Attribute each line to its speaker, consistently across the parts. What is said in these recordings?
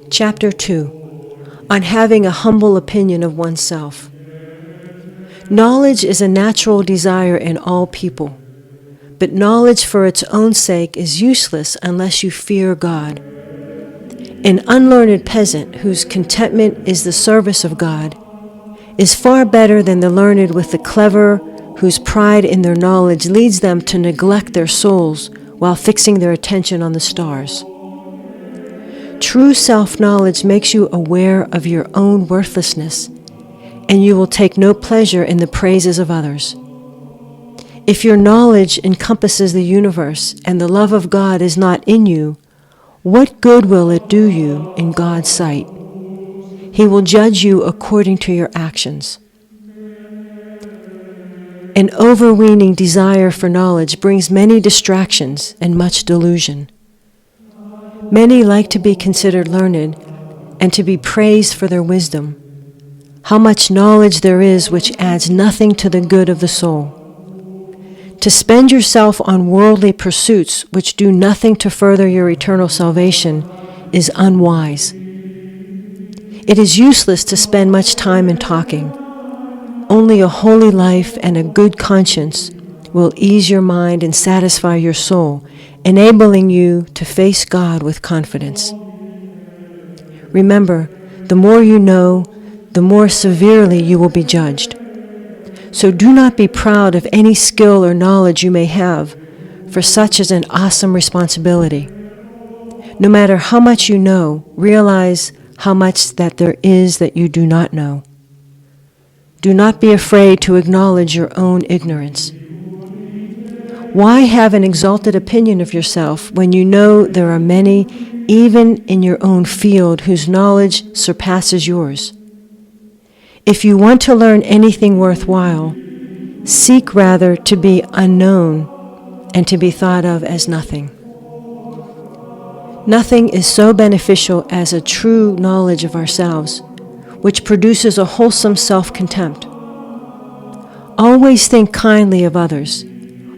Speaker 1: Chapter 2. On having a humble opinion of oneself. Knowledge is a natural desire in all people, but knowledge for its own sake is useless unless you fear God. An unlearned peasant whose contentment is the service of God is far better than the learned with the clever whose pride in their knowledge leads them to neglect their souls while fixing their attention on the stars. True self-knowledge makes you aware of your own worthlessness, and you will take no pleasure in the praises of others. If your knowledge encompasses the universe and the love of God is not in you, what good will it do you in God's sight? He will judge you according to your actions. An overweening desire for knowledge brings many distractions and much delusion. Many like to be considered learned and to be praised for their wisdom. How much knowledge there is which adds nothing to the good of the soul. To spend yourself on worldly pursuits which do nothing to further your eternal salvation is unwise. It is useless to spend much time in talking. Only a holy life and a good conscience will ease your mind and satisfy your soul, enabling you to face God with confidence. Remember, the more you know, the more severely you will be judged. So do not be proud of any skill or knowledge you may have, for such is an awesome responsibility. No matter how much you know, realize how much that there is that you do not know. Do not be afraid to acknowledge your own ignorance. Why have an exalted opinion of yourself when you know there are many, even in your own field, whose knowledge surpasses yours? If you want to learn anything worthwhile, seek rather to be unknown and to be thought of as nothing. Nothing is so beneficial as a true knowledge of ourselves, which produces a wholesome self-contempt. Always think kindly of others,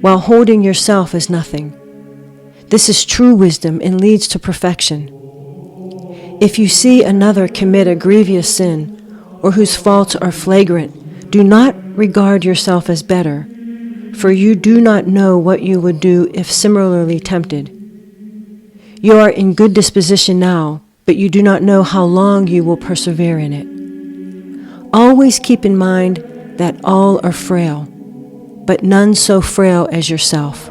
Speaker 1: while holding yourself as nothing. This is true wisdom and leads to perfection. If you see another commit a grievous sin, or whose faults are flagrant, do not regard yourself as better, for you do not know what you would do if similarly tempted. You are in good disposition now, but you do not know how long you will persevere in it. Always keep in mind that all are frail, but none so frail as yourself.